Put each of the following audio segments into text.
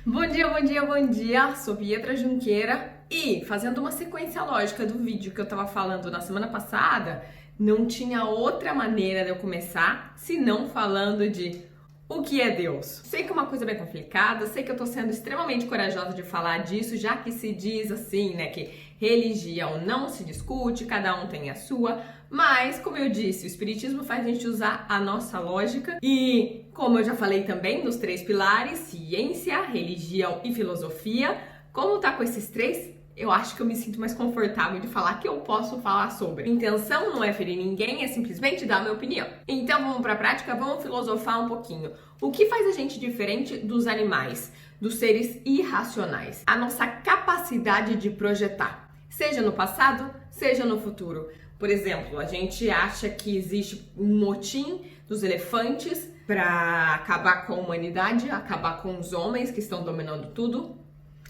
Bom dia, bom dia, bom dia! Sou Pietra Junqueira e, fazendo uma sequência lógica do vídeo que eu tava falando na semana passada, não tinha outra maneira de eu começar senão falando de o que é Deus. Sei que é uma coisa bem complicada, sei que eu tô sendo extremamente corajosa de falar disso, já que se diz assim, né, que religião não se discute, cada um tem a sua, mas, como eu disse, o Espiritismo faz a gente usar a nossa lógica e, como eu já falei também, nos 3 pilares, ciência, religião e filosofia, como tá com esses 3, eu acho que eu me sinto mais confortável de falar que eu posso falar sobre. Intenção não é ferir ninguém, é simplesmente dar a minha opinião. Então vamos pra prática, vamos filosofar um pouquinho. O que faz a gente diferente dos animais, dos seres irracionais? A nossa capacidade de projetar, seja no passado, seja no futuro. Por exemplo, a gente acha que existe um motim dos elefantes para acabar com a humanidade, acabar com os homens que estão dominando tudo.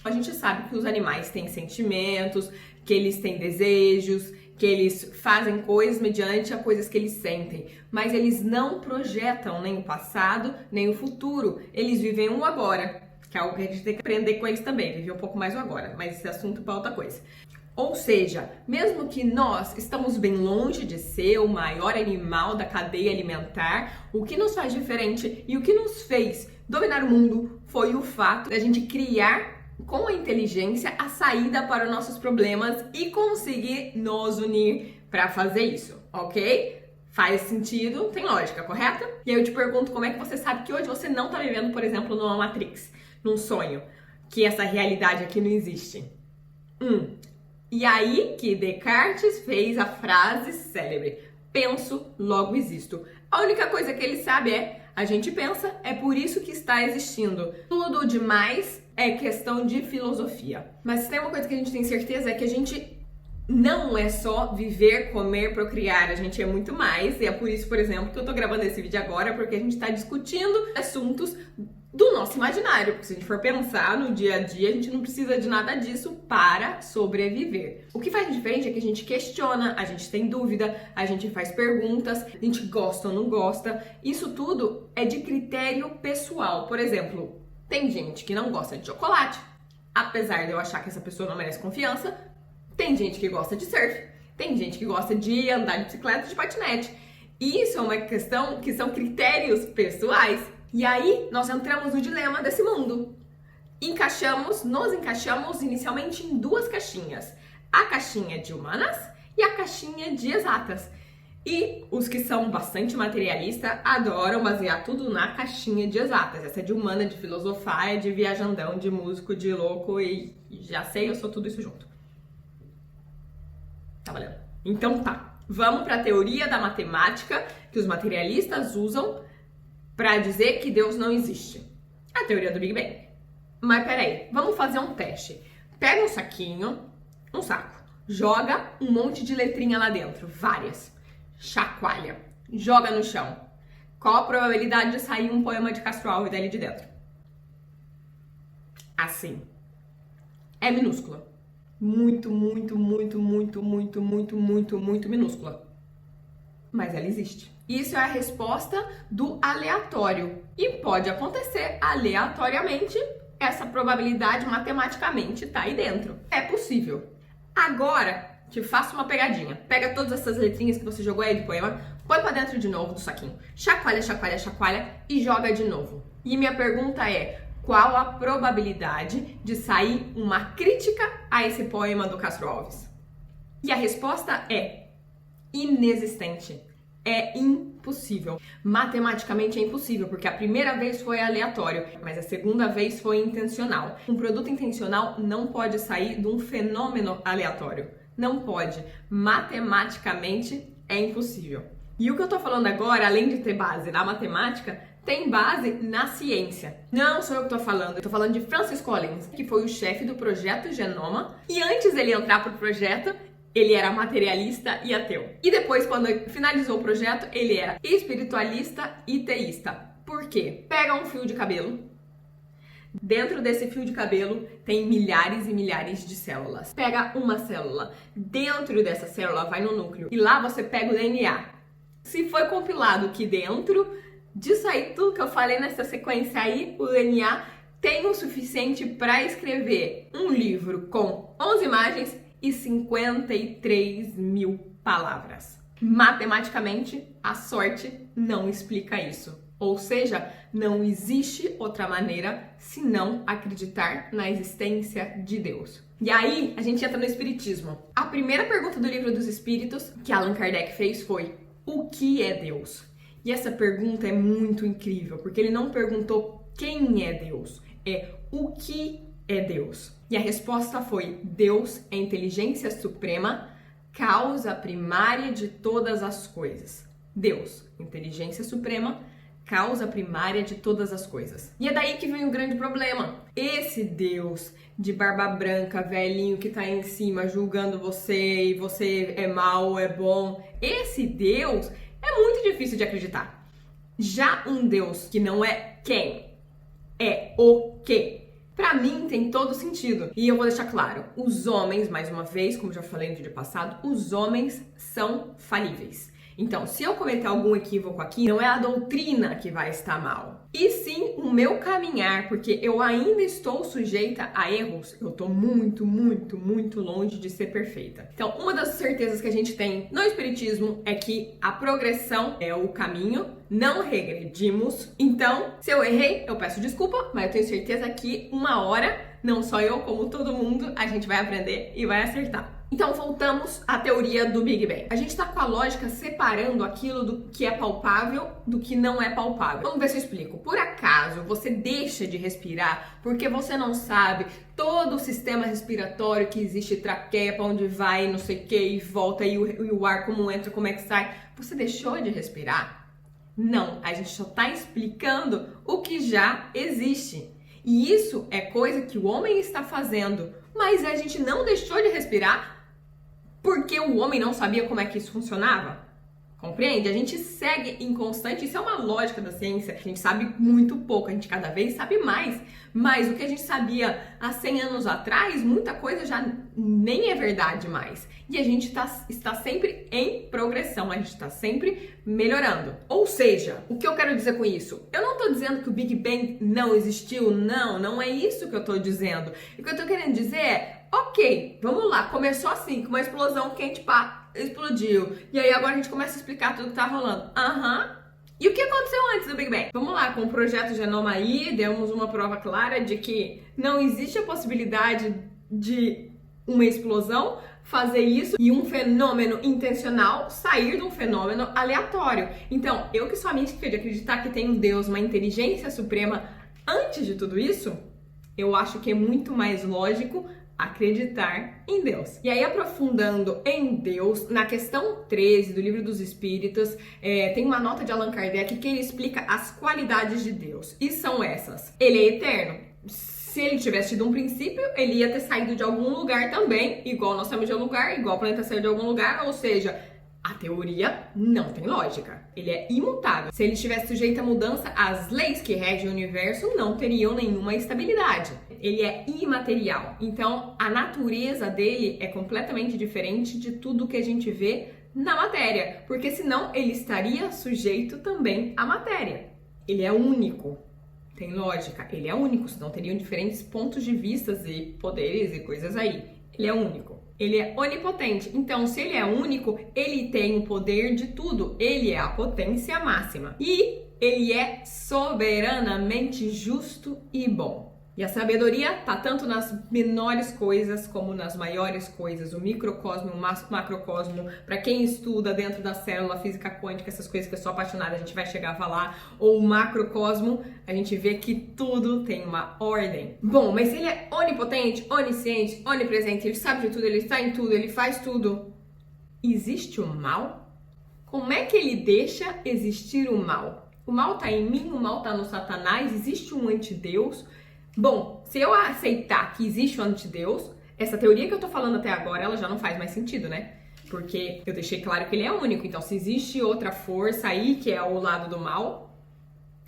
A gente sabe que os animais têm sentimentos, que eles têm desejos, que eles fazem coisas mediante a coisas que eles sentem, mas eles não projetam nem o passado, nem o futuro. Eles vivem o agora, que é algo que a gente tem que aprender com eles também, viver um pouco mais o agora, mas esse assunto é outra coisa. Ou seja, mesmo que nós estamos bem longe de ser o maior animal da cadeia alimentar, o que nos faz diferente e o que nos fez dominar o mundo foi o fato de a gente criar com a inteligência a saída para os nossos problemas e conseguir nos unir para fazer isso, ok? Faz sentido, tem lógica, correta? E aí eu te pergunto, como é que você sabe que hoje você não tá vivendo, por exemplo, numa Matrix, num sonho, que essa realidade aqui não existe? E aí que Descartes fez a frase célebre: penso, logo existo. A única coisa que ele sabe é: a gente pensa, é por isso que está existindo. Tudo demais é questão de filosofia. Mas tem uma coisa que a gente tem certeza, é que a gente não é só viver, comer, procriar, a gente é muito mais. E é por isso, por exemplo, que eu tô gravando esse vídeo agora, porque a gente tá discutindo assuntos do nosso imaginário. Porque se a gente for pensar no dia a dia, a gente não precisa de nada disso para sobreviver. O que faz diferente é que a gente questiona, a gente tem dúvida, a gente faz perguntas, a gente gosta ou não gosta. Isso tudo é de critério pessoal. Por exemplo, tem gente que não gosta de chocolate, apesar de eu achar que essa pessoa não merece confiança. Tem gente que gosta de surf, tem gente que gosta de andar de bicicleta, de patinete. Isso é uma questão que são critérios pessoais. E aí nós entramos no dilema desse mundo. Nos encaixamos inicialmente em 2 caixinhas. A caixinha de humanas e a caixinha de exatas. E os que são bastante materialistas adoram basear tudo na caixinha de exatas. Essa é de humana, de filosofar, é de viajandão, de músico, de louco e já sei, eu sou tudo isso junto. Tá valendo? Então tá, vamos para a teoria da matemática que os materialistas usam para dizer que Deus não existe. A teoria do Big Bang. Mas peraí, vamos fazer um teste. Pega um saquinho, um saco, joga um monte de letrinha lá dentro, várias. Chacoalha, joga no chão. Qual a probabilidade de sair um poema de Castro Alves dali de dentro? Assim. É minúscula. Muito minúscula. Mas ela existe. Isso é a resposta do aleatório. E pode acontecer aleatoriamente, essa probabilidade matematicamente tá aí dentro. É possível. Agora, te faço uma pegadinha. Pega todas essas letrinhas que você jogou aí do poema, põe pra dentro de novo do saquinho. Chacoalha, chacoalha, chacoalha e joga de novo. E minha pergunta é: qual a probabilidade de sair uma crítica a esse poema do Castro Alves? E a resposta é inexistente. É impossível. Matematicamente é impossível, porque a primeira vez foi aleatório, mas a segunda vez foi intencional. Um produto intencional não pode sair de um fenômeno aleatório. Não pode. Matematicamente é impossível. E o que eu tô falando agora, além de ter base na matemática, tem base na ciência. Não sou eu que tô falando, eu tô falando de Francis Collins, que foi o chefe do projeto Genoma, e antes dele entrar pro projeto, ele era materialista e ateu. E depois, quando finalizou o projeto, ele era espiritualista e teísta. Por quê? Pega um fio de cabelo. Dentro desse fio de cabelo tem milhares e milhares de células. Pega uma célula. Dentro dessa célula vai no núcleo. E lá você pega o DNA. Se foi compilado aqui dentro, disso aí, tudo que eu falei nessa sequência aí, o DNA tem o suficiente para escrever um livro com 11 imagens e 53 mil palavras. Matematicamente, a sorte não explica isso. Ou seja, não existe outra maneira senão acreditar na existência de Deus. E aí, a gente entra no Espiritismo. A primeira pergunta do Livro dos Espíritos que Allan Kardec fez foi: o que é Deus? E essa pergunta é muito incrível, porque ele não perguntou quem é Deus, é o que é Deus. E a resposta foi: Deus é a inteligência suprema, causa primária de todas as coisas. Deus, inteligência suprema, causa primária de todas as coisas. E é daí que vem o grande problema. Esse Deus de barba branca, velhinho, que tá aí em cima julgando você e você é mal, é bom, esse Deus é muito difícil de acreditar. Já um Deus que não é quem, é o que, pra mim tem todo sentido. E eu vou deixar claro, os homens, mais uma vez, como já falei no vídeo passado, os homens são falíveis. Então, se eu cometer algum equívoco aqui, não é a doutrina que vai estar mal, e sim o meu caminhar, porque eu ainda estou sujeita a erros. Eu tô muito, muito, muito longe de ser perfeita. Então, uma das certezas que a gente tem no Espiritismo é que a progressão é o caminho, não regredimos. Então, se eu errei, eu peço desculpa, mas eu tenho certeza que uma hora, não só eu, como todo mundo, a gente vai aprender e vai acertar. Então, voltamos à teoria do Big Bang. A gente está com a lógica separando aquilo do que é palpável do que não é palpável. Vamos ver se eu explico. Por acaso você deixa de respirar porque você não sabe todo o sistema respiratório que existe, traqueia, para onde vai, não sei o que, e volta, e o ar como entra, como é que sai? Você deixou de respirar? Não, a gente só está explicando o que já existe. E isso é coisa que o homem está fazendo, mas a gente não deixou de respirar porque o homem não sabia como é que isso funcionava. Compreende? A gente segue em constante, isso é uma lógica da ciência. A gente sabe muito pouco, a gente cada vez sabe mais. Mas o que a gente sabia há 100 anos atrás, muita coisa já nem é verdade mais. E a gente está sempre em progressão, a gente está sempre melhorando. Ou seja, o que eu quero dizer com isso? Eu não estou dizendo que o Big Bang não existiu, não é isso que eu estou dizendo. O que eu estou querendo dizer é, ok, vamos lá, começou assim, com uma explosão quente, pá, explodiu. E aí agora a gente começa a explicar tudo que tá rolando. E o que aconteceu antes do Big Bang? Vamos lá, com o projeto Genoma aí, demos uma prova clara de que não existe a possibilidade de uma explosão fazer isso e um fenômeno intencional sair de um fenômeno aleatório. Então, eu que sou a mística de acreditar que tem um Deus, uma inteligência suprema antes de tudo isso, eu acho que é muito mais lógico acreditar em Deus. E aí, aprofundando em Deus, na questão 13 do Livro dos Espíritos, tem uma nota de Allan Kardec que ele explica as qualidades de Deus. E são essas. Ele é eterno. Se ele tivesse tido um princípio, ele ia ter saído de algum lugar também, igual nós saímos de algum lugar, igual o planeta saiu de algum lugar, ou seja, a teoria não tem lógica. Ele é imutável. Se ele estivesse sujeito à mudança, as leis que regem o universo não teriam nenhuma estabilidade. Ele é imaterial. Então, a natureza dele é completamente diferente de tudo que a gente vê na matéria, porque senão ele estaria sujeito também à matéria. Ele é único. Tem lógica. Ele é único, senão teriam diferentes pontos de vista e poderes e coisas aí. Ele é único. Ele é onipotente. Então, se ele é único, ele tem o poder de tudo. Ele é a potência máxima. E ele é soberanamente justo e bom. E a sabedoria tá tanto nas menores coisas como nas maiores coisas. O microcosmo, o macrocosmo. Para quem estuda dentro da célula, física quântica, essas coisas que eu sou apaixonada, a gente vai chegar a falar. Ou o macrocosmo, a gente vê que tudo tem uma ordem. Bom, mas se ele é onipotente, onisciente, onipresente, ele sabe de tudo, ele está em tudo, ele faz tudo, existe o mal? Como é que ele deixa existir o mal? O mal tá em mim, o mal tá no Satanás, existe um antideus. Bom, se eu aceitar que existe um antideus, essa teoria que eu tô falando até agora, ela já não faz mais sentido, né? Porque eu deixei claro que ele é único. Então, se existe outra força aí, que é o lado do mal,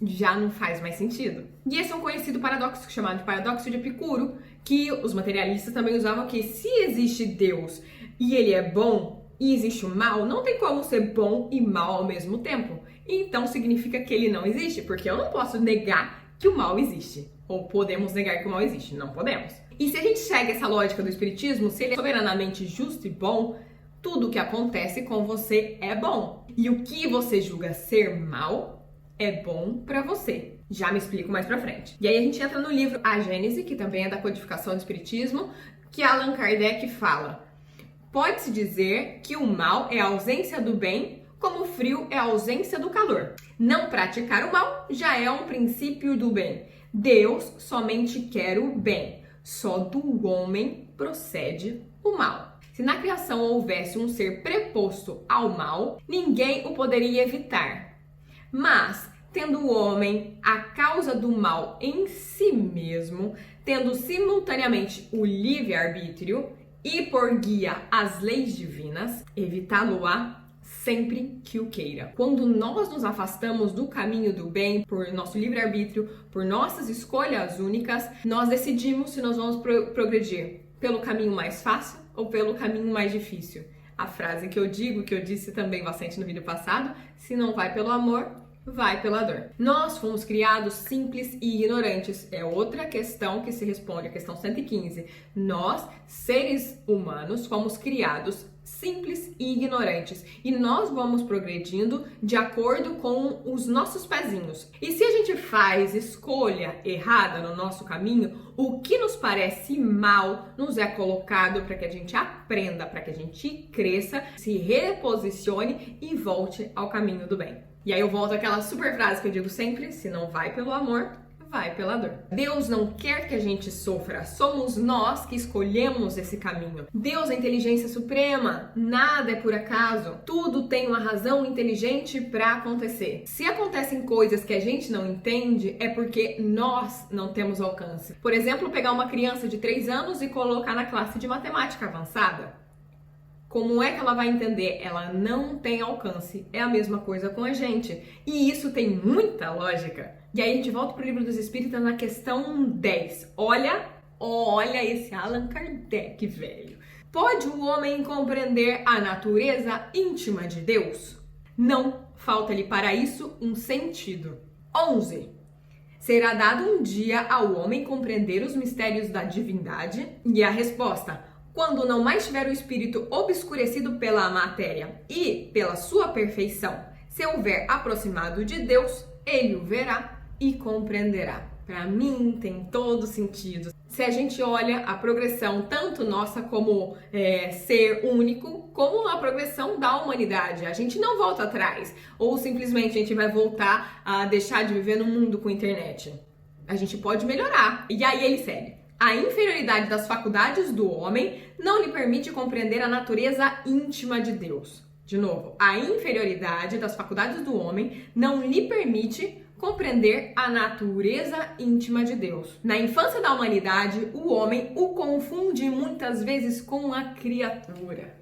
já não faz mais sentido. E esse é um conhecido paradoxo chamado de paradoxo de Epicuro, que os materialistas também usavam, que se existe Deus e ele é bom e existe o mal, não tem como ser bom e mal ao mesmo tempo. Então, significa que ele não existe, porque eu não posso negar que o mal existe. Ou podemos negar que o mal existe? Não podemos. E se a gente segue essa lógica do espiritismo, se ele é soberanamente justo e bom, tudo que acontece com você é bom. E o que você julga ser mal é bom pra você. Já me explico mais pra frente. E aí a gente entra no livro A Gênese, que também é da codificação do espiritismo, que Allan Kardec fala: pode-se dizer que o mal é a ausência do bem, como o frio é a ausência do calor. Não praticar o mal já é um princípio do bem. Deus somente quer o bem. Só do homem procede o mal. Se na criação houvesse um ser preposto ao mal, ninguém o poderia evitar. Mas, tendo o homem a causa do mal em si mesmo, tendo simultaneamente o livre-arbítrio e por guia as leis divinas, evitá-lo-á sempre que o queira. Quando nós nos afastamos do caminho do bem por nosso livre-arbítrio, por nossas escolhas únicas, nós decidimos se nós vamos progredir pelo caminho mais fácil ou pelo caminho mais difícil. A frase que eu digo, que eu disse também bastante no vídeo passado: se não vai pelo amor, vai pela dor. Nós fomos criados simples e ignorantes. É outra questão que se responde, a questão 115. Nós, seres humanos, fomos criados simples e ignorantes. E nós vamos progredindo de acordo com os nossos pezinhos. E se a gente faz escolha errada no nosso caminho, o que nos parece mal nos é colocado para que a gente aprenda, para que a gente cresça, se reposicione e volte ao caminho do bem. E aí eu volto àquela super frase que eu digo sempre: se não vai pelo amor, vai pela dor. Deus não quer que a gente sofra, somos nós que escolhemos esse caminho. Deus é a inteligência suprema, nada é por acaso, tudo tem uma razão inteligente para acontecer. Se acontecem coisas que a gente não entende, é porque nós não temos alcance. Por exemplo, pegar uma criança de 3 anos e colocar na classe de matemática avançada. Como é que ela vai entender? Ela não tem alcance. É a mesma coisa com a gente. E isso tem muita lógica. E aí a gente volta para o Livro dos Espíritos na questão 10. Olha esse Allan Kardec, velho. Pode o homem compreender a natureza íntima de Deus? Não, falta-lhe para isso um sentido. 11. Será dado um dia ao homem compreender os mistérios da divindade? E a resposta: quando não mais tiver o espírito obscurecido pela matéria e pela sua perfeição, se houver aproximado de Deus, ele o verá e compreenderá. Para mim tem todo sentido. Se a gente olha a progressão tanto nossa como ser único, como a progressão da humanidade, a gente não volta atrás, ou simplesmente a gente vai voltar a deixar de viver num mundo com internet. A gente pode melhorar. E aí ele segue: a inferioridade das faculdades do homem não lhe permite compreender a natureza íntima de Deus. De novo, a inferioridade das faculdades do homem não lhe permite compreender a natureza íntima de Deus. Na infância da humanidade, o homem o confunde muitas vezes com a criatura.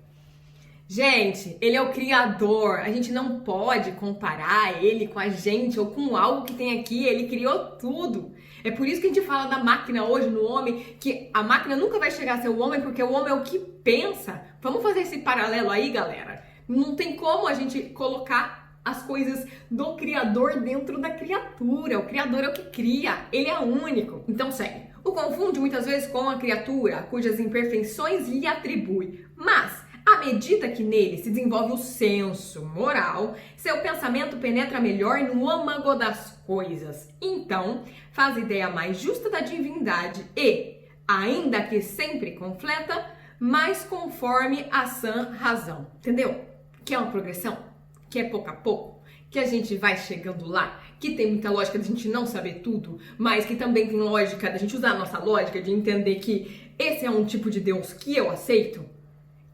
Gente, ele é o criador, a gente não pode comparar ele com a gente ou com algo que tem aqui, ele criou tudo. É por isso que a gente fala da máquina hoje no homem, que a máquina nunca vai chegar a ser o homem, porque o homem é o que pensa. Vamos fazer esse paralelo aí, galera? Não tem como a gente colocar as coisas do criador dentro da criatura. O criador é o que cria, ele é único. Então segue. O confunde muitas vezes com a criatura, cujas imperfeições lhe atribui, mas à medida que nele se desenvolve o senso moral, seu pensamento penetra melhor no âmago das coisas. Então, faz ideia mais justa da divindade e, ainda que sempre completa, mais conforme a sã razão. Entendeu? Que é uma progressão, que é pouco a pouco, que a gente vai chegando lá, que tem muita lógica de a gente não saber tudo, mas que também tem lógica da gente usar a nossa lógica de entender que esse é um tipo de Deus que eu aceito,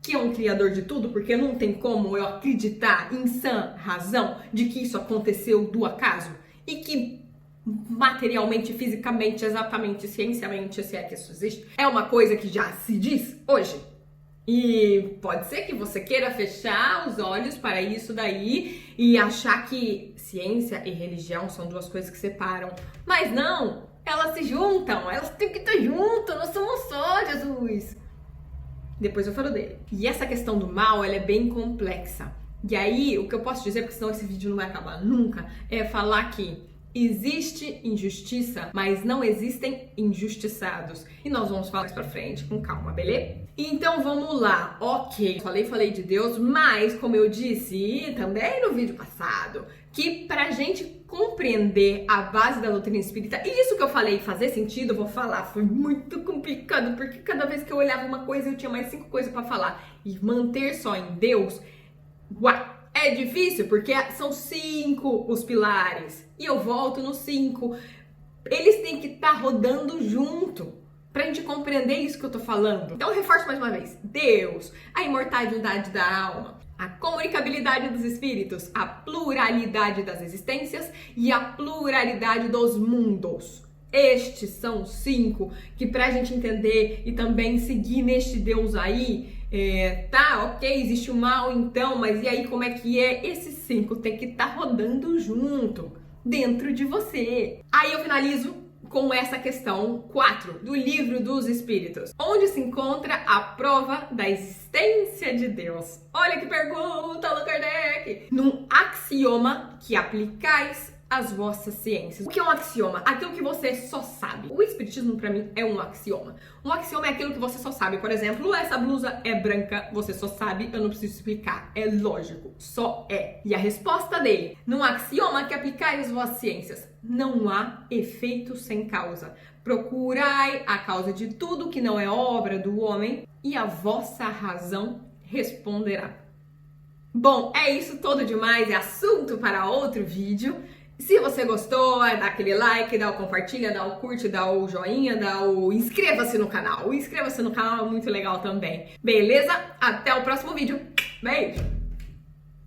que é um criador de tudo, porque não tem como eu acreditar em sã razão de que isso aconteceu do acaso e que materialmente, fisicamente, exatamente, cienciamente, se é que isso existe, é uma coisa que já se diz hoje. E pode ser que você queira fechar os olhos para isso daí e achar que ciência e religião são duas coisas que separam. Mas não, elas se juntam, elas têm que estar juntas, nós somos só, Jesus. Depois eu falo dele. E essa questão do mal, ela é bem complexa. E aí, o que eu posso dizer, porque senão esse vídeo não vai acabar nunca, é falar que Existe injustiça, mas não existem injustiçados. E nós vamos falar mais pra frente, com calma, beleza? Então vamos lá, ok, falei de Deus, mas como eu disse também no vídeo passado, que pra gente compreender a base da doutrina espírita, e isso que eu falei fazer sentido, eu vou falar, foi muito complicado, porque cada vez que eu olhava uma coisa eu tinha mais 5 coisas pra falar, e manter só em Deus, é difícil, porque são 5 os pilares, e eu volto nos 5, eles têm que estar rodando junto, pra gente compreender isso que eu tô falando. Então eu reforço mais uma vez, Deus, a imortalidade da alma, a comunicabilidade dos espíritos, a pluralidade das existências e a pluralidade dos mundos. Estes são 5 que pra gente entender e também seguir neste Deus aí, tá, ok, existe o mal então, mas e aí como é que é? Esses 5 tem que estar rodando junto, dentro de você. Aí eu finalizo com essa questão 4 do Livro dos Espíritos, onde se encontra a prova da existência de Deus. Olha que pergunta, Allan Kardec! Num axioma que aplicais às vossas ciências. O que é um axioma? Aquilo que você só sabe. O espiritismo pra mim é um axioma. Um axioma é aquilo que você só sabe. Por exemplo, essa blusa é branca, você só sabe, eu não preciso explicar. É lógico, só é. E a resposta dele, num axioma que aplicais às vossas ciências, não há efeito sem causa. Procurai a causa de tudo que não é obra do homem e a vossa razão responderá. Bom, é isso, todo demais, é assunto para outro vídeo. Se você gostou, dá aquele like, dá o compartilha, dá o curte, dá o joinha, dá o inscreva-se no canal. O inscreva-se no canal é muito legal também. Beleza? Até o próximo vídeo. Beijo!